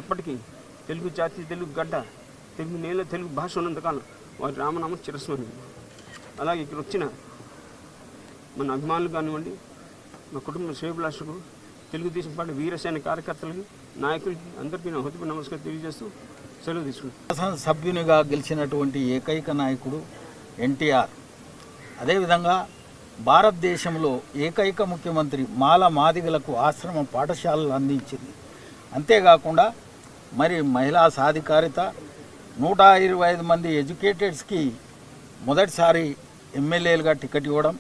ఎప్పటికీ తెలుగు జాతి, తెలుగు గడ్డ, తెలుగు నేల, తెలుగు భాష ఉన్నంతకాలం వారి రామనామం చిరస్మరణి. అలాగే ఇక్కడ వచ్చిన మన అభిమానులు కానివ్వండి, మా కుటుంబ శ్రేయోభిలాషకు, తెలుగుదేశం పార్టీ వీరసేన కార్యకర్తలకి, నాయకులకి అందరికీ నా హృదయపూర్వక నమస్కారం తెలియజేస్తూ సెలవు తీసుకున్నాను. శాసనసభ్యునిగా గెలిచినటువంటి ఏకైక నాయకుడు ఎన్టీఆర్. అదేవిధంగా భారతదేశంలో ఏకైక ముఖ్యమంత్రి మాల మాదిగలకు ఆశ్రమ పాఠశాలలు అందించింది. అంతేకాకుండా మరి మహిళా సాధికారిత, 125 మంది ఎడ్యుకేటెడ్స్కి మొదటిసారి ఎమ్మెల్యేలుగా టికెట్ ఇవ్వడం,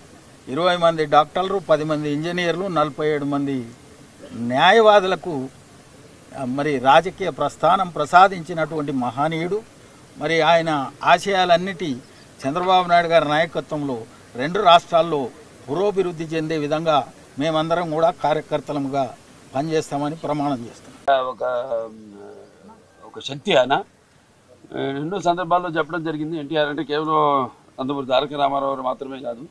20 మంది డాక్టర్లు, 10 మంది ఇంజనీర్లు, 47 మంది న్యాయవాదులకు మరి రాజకీయ ప్రస్థానం ప్రసాదించినటువంటి మహనీయుడు. మరి ఆయన ఆశయాలన్నిటి చంద్రబాబు నాయుడు గారి నాయకత్వంలో 2 రాష్ట్రాల్లో పురోభివృద్ధి చెందే విధంగా మేమందరం కూడా కార్యకర్తలుగా పనిచేస్తామని ప్రమాణం చేస్తాం. ఒక శక్తి ఆయన ఎన్నో సందర్భాల్లో చెప్పడం జరిగింది. ఎన్టీఆర్ అంటే కేవలం నందమూరి తారక రామారావు మాత్రమే కాదు,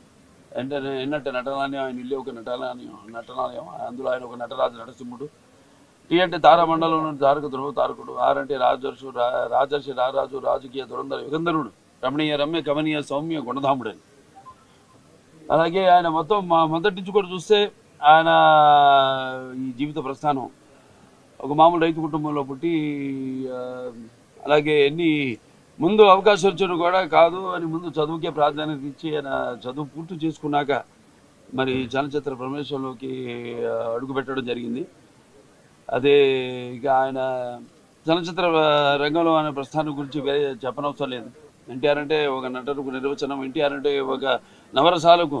ఎన్నట్టు నటనాలయం, ఆయన ఇల్లు ఒక నటనాలయం, అందులో ఆయన ఒక నటరాజు, నటసింహుడు. టీ అంటే తారామండలంలో తారక ధ్రువ తారకుడు, ఆర్ అంటే రాజర్షి రారాజు, రాజకీయ దురంధర యుగంధరుడు, రమణీయ రమ్య కమనీయ సౌమ్య గుణధాముడని. అలాగే ఆయన మొదటి నుంచి కూడా చూస్తే ఆయన ఈ జీవిత ప్రస్థానం ఒక మామూలు రైతు కుటుంబంలో పుట్టి, అలాగే ముందు అవకాశం వచ్చారు కూడా కాదు అని ముందు చదువుకే ప్రాధాన్యత ఇచ్చి ఆయన చదువు పూర్తి చేసుకున్నాక మరి చలనచిత్ర ప్రవేశంలోకి అడుగుపెట్టడం జరిగింది. అదే ఇక ఆయన చలనచిత్ర రంగంలో ఆయన ప్రస్థానం గురించి వేరే చెప్పనవసరం లేదు. ఎన్టీఆర్ అంటే ఒక నటనకు నిర్వచనం, ఎన్టీఆర్ అంటే ఒక నవరసాలకు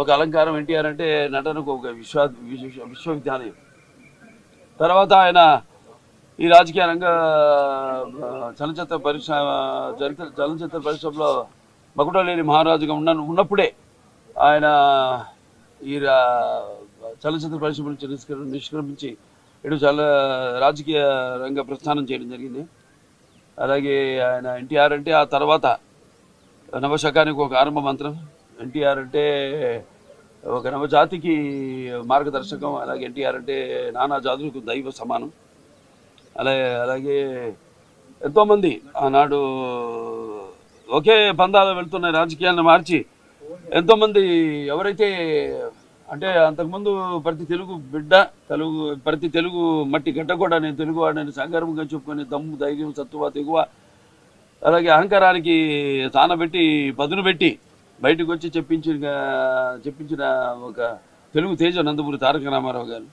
ఒక అలంకారం, ఎన్టీఆర్ అంటే నటనకు ఒక విశ్వవిద్యాలయం. తర్వాత ఆయన ఈ రాజకీయ రంగ చలనచిత్ర పరిశ్రమలో మకుటలేని మహారాజుగా ఉన్నప్పుడే ఆయన ఈ చలనచిత్ర పరిశ్రమ నుంచి నిష్క్రమించి ఇటు రాజకీయ రంగ ప్రస్థానం చేయడం జరిగింది. అలాగే ఆయన ఎన్టీఆర్ అంటే ఆ తర్వాత నవశకానికి ఒక ఆరంభ మంత్రం, ఎన్టీఆర్ అంటే ఒక నవజాతికి మార్గదర్శకం, అలాగే ఎన్టీఆర్ అంటే నానా జాతులకు దైవ సమానం. అలాగే ఎంతోమంది ఆనాడు ఒకే పందాలు వెళ్తున్న రాజకీయాలను మార్చి ఎంతోమంది ఎవరైతే అంటే అంతకుముందు ప్రతి తెలుగు మట్టి గడ్డ కూడా నేను తెలుగు వాడిని సంగర్వంగా చెప్పుకొని దమ్ము, ధైర్యం, సత్తువ, తెగువ, అలాగే అహంకారానికి తానబెట్టి పదును పెట్టి బయటకు వచ్చి చెప్పించిన ఒక తెలుగు తేజ నందమూరి తారక రామారావు గారు.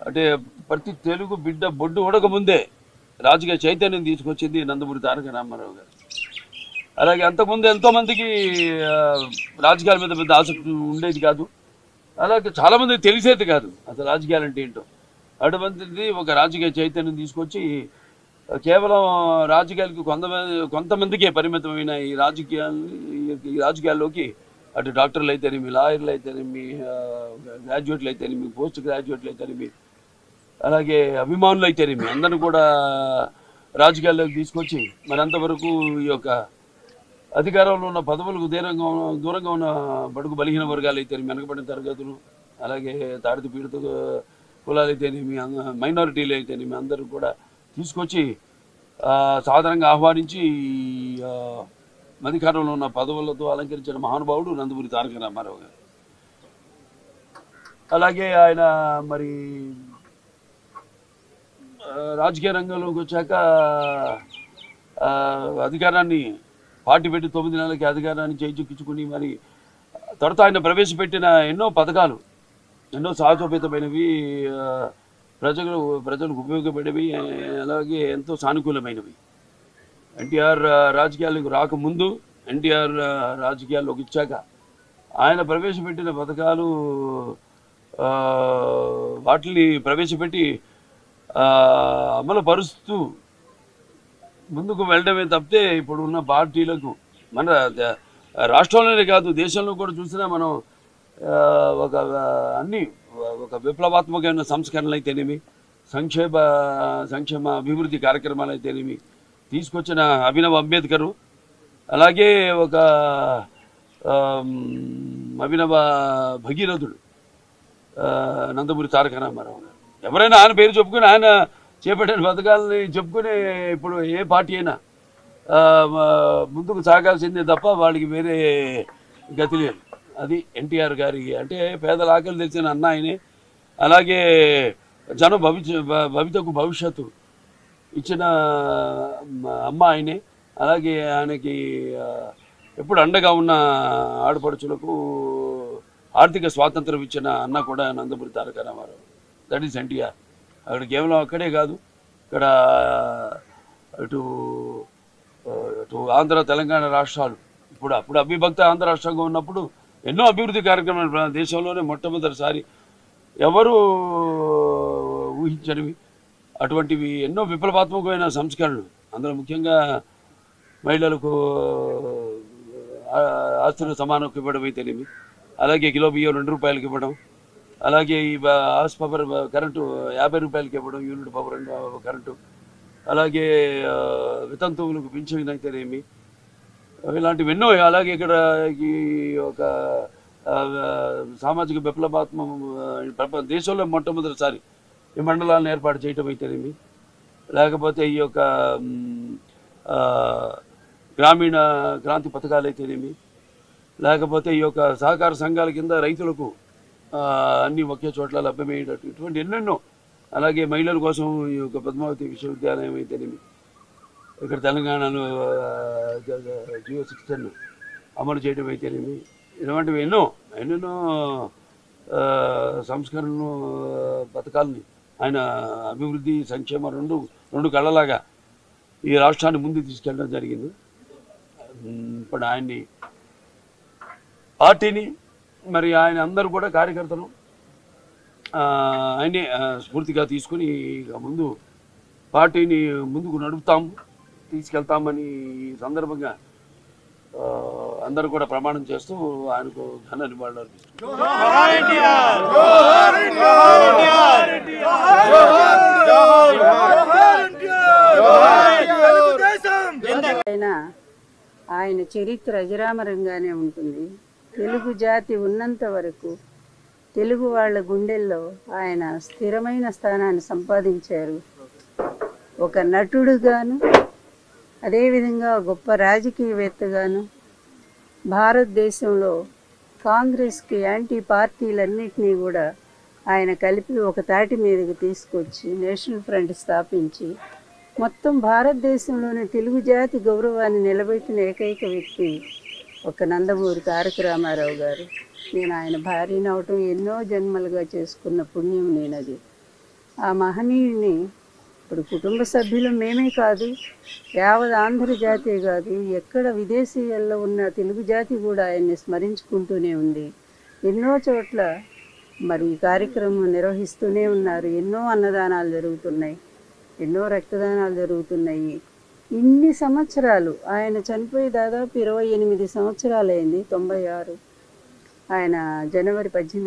అంటే ప్రతి తెలుగు బిడ్డ బొడ్డు ఉడక ముందే రాజకీయ చైతన్యం తీసుకొచ్చింది నందమూరి తారక రామారావు గారు. అలాగే అంతకుముందు ఎంతోమందికి రాజకీయాల మీద పెద్ద ఆసక్తి ఉండేది కాదు, అలాగే చాలామందికి తెలిసేది కాదు అసలు రాజకీయాలు అంటే ఏంటో. అటువంటిది ఒక రాజకీయ చైతన్యం తీసుకొచ్చి కేవలం రాజకీయాలకి కొంతమందికే పరిమితమైన ఈ రాజకీయాల్లోకి అటు డాక్టర్లు అయితేనేమి, లాయర్లు అయితేనేమి, గ్రాడ్యుయేట్లు అయితేనేమి, పోస్ట్ గ్రాడ్యుయేట్లు అయితేనేమి, అలాగే అభిమానులు అయితేనేమి అందరిని కూడా రాజకీయాల్లోకి తీసుకొచ్చి మరి అంతవరకు ఈ యొక్క అధికారంలో ఉన్న పదవులకు దూరంగా ఉన్న బడుగు బలహీన వర్గాలు అయితేనేమి, వెనకబడిన తరగతులు, అలాగే తాడిత పీడిత కులాలు అయితేనేమి, మైనారిటీలు అయితేనేమి అందరూ కూడా తీసుకొచ్చి సాధారణంగా ఆహ్వానించి అధికారంలో ఉన్న పదవులతో అలంకరించిన మహానుభావుడు నందమూరి తారక రామారావు గారు. అలాగే ఆయన మరి రాజకీయ రంగంలోకి వచ్చాక అధికారాన్ని పార్టీ పెట్టి 9 నెలలకి అధికారాన్ని చేజిక్కించుకుని మరి తర్వాత ఆయన ప్రవేశపెట్టిన ఎన్నో పథకాలు ఎన్నో సాహసోపేతమైనవి, ప్రజలకు ఉపయోగపడేవి, అలాగే ఎంతో సానుకూలమైనవి. ఎన్టీఆర్ రాజకీయాలకు రాకముందు, ఎన్టీఆర్ రాజకీయాల్లోకి ఇచ్చాక ఆయన ప్రవేశపెట్టిన పథకాలు వాటిని ప్రవేశపెట్టి అమలు పరుస్తూ ముందుకు వెళ్ళడమే తప్పితే ఇప్పుడు ఉన్న పార్టీలకు మన రాష్ట్రంలోనే కాదు దేశంలో కూడా చూసినా మనం ఒక విప్లవాత్మకమైన సంస్కరణలు అయితేనేమి, సంక్షేమ అభివృద్ధి కార్యక్రమాలు అయితేనేమి తీసుకొచ్చిన అభినవ్ అంబేద్కరు, అలాగే ఒక అభినవ భగీరథుడు నందమూరి తారక రామారావు గారు. ఎవరైనా ఆయన పేరు చెప్పుకుని ఆయన చేపట్టిన పథకాలని చెప్పుకునే ఇప్పుడు ఏ పార్టీ అయినా ముందుకు సాగాల్సిందే తప్ప వాళ్ళకి వేరే గతి లేదు. అది ఎన్టీఆర్ గారికి అంటే పేదల ఆకలి తెలిసిన అన్న ఆయనే. అలాగే జన భవితకు భవిష్యత్తు ఇచ్చిన అమ్మ ఆయనే. అలాగే ఆయనకి ఎప్పుడు అండగా ఉన్న ఆడపడుచులకు ఆర్థిక స్వాతంత్రం ఇచ్చిన అన్న కూడా Nandamuri Taraka Rama Rao. That is NTR. అక్కడ కేవలం అక్కడే కాదు, ఇక్కడ ఇటు ఆంధ్ర తెలంగాణ రాష్ట్రాలు అప్పుడు అవిభక్త ఆంధ్ర రాష్ట్రంగా ఉన్నప్పుడు ఎన్నో అభివృద్ధి కార్యక్రమాలు దేశంలోనే మొట్టమొదటిసారి ఎవరు ఊహించనివి అటువంటివి ఎన్నో విప్లవాత్మకమైన సంస్కరణలు. అందులో ముఖ్యంగా మహిళలకు ఆస్తులు సమానంకి ఇవ్వడం అయితేనేమి, అలాగే కిలో బియ్యం 2 రూపాయలకి ఇవ్వడం, అలాగే ఈ హార్స్ పవర్ కరెంటు 50 రూపాయలకి ఇవ్వడం, యూనిట్ పవర్ కరెంటు, అలాగే వితంతువులకు పింఛన్ అయితేనేమి, ఇలాంటివి ఎన్నో. అలాగే ఇక్కడ ఈ ఒక సామాజిక విప్లవాత్మక దేశంలో మొట్టమొదటిసారి ఈ మండలాలను ఏర్పాటు చేయటం అయితేనేమి, లేకపోతే ఈ యొక్క గ్రామీణ క్రాంతి పథకాలు అయితేనేమి, లేకపోతే ఈ యొక్క సహకార సంఘాల కింద రైతులకు అన్నీ ఒకే చోట్ల లభ్యమయ్యేటట్టు ఇటువంటి ఎన్నెన్నో. అలాగే మహిళల కోసం ఈ యొక్క పద్మావతి విశ్వవిద్యాలయం అయితేనేమి, ఇక్కడ తెలంగాణలో జియో 610 అమలు చేయడం అయితేనేమి, ఇటువంటివి ఎన్నెన్నో సంస్కరణలు పథకాలని ఆయన అభివృద్ధి సంక్షేమ రెండు కళ్ళలాగా ఈ రాష్ట్రాన్ని ముందుకు తీసుకెళ్ళడం జరిగింది. ఇప్పుడు ఆయన్ని పార్టీని మరి ఆయన అందరూ కూడా కార్యకర్తలు ఆయనే స్ఫూర్తిగా తీసుకుని ముందు పార్టీని ముందుకు తీసుకెళ్తామని ఈ సందర్భంగా అందరూ కూడా ప్రమాణం చేస్తూ ఆయనకు ఘన నివాళులు అర్పిస్తున్నారు. ఆయన చరిత్ర అజరామరంగానే ఉంటుంది. తెలుగు జాతి ఉన్నంత వరకు తెలుగు వాళ్ళ గుండెల్లో ఆయన స్థిరమైన స్థానాన్ని సంపాదించారు. ఒక నటుడుగాను, అదేవిధంగా గొప్ప రాజకీయవేత్తగాను, భారతదేశంలో కాంగ్రెస్కి యాంటీ పార్టీలన్నింటినీ కూడా ఆయన కలిపి ఒక తాటి మీదకి తీసుకొచ్చి నేషనల్ ఫ్రంట్ స్థాపించి మొత్తం భారతదేశంలోని తెలుగు జాతి గౌరవాన్ని నిలబెట్టిన ఏకైక వ్యక్తి ఒక నందమూరి తారక రామారావు గారు. నేను ఆయన భార్యను అవటం ఎన్నో జన్మలుగా చేసుకున్న పుణ్యం నేనది. ఆ మహనీయుని ఇప్పుడు కుటుంబ సభ్యులు మేమే కాదు, యావత్ ఆంధ్ర జాతే కాదు, ఎక్కడ విదేశీయాల్లో ఉన్న తెలుగు జాతి కూడా ఆయన్ని స్మరించుకుంటూనే ఉంది. ఎన్నో చోట్ల మరి ఈ కార్యక్రమం నిర్వహిస్తూనే ఉన్నారు. ఎన్నో అన్నదానాలు జరుగుతున్నాయి, ఎన్నో రక్తదానాలు జరుగుతున్నాయి. ఇన్ని సంవత్సరాలు ఆయన చనిపోయి దాదాపు 28 సంవత్సరాలైంది. 96 ఆయన జనవరి 18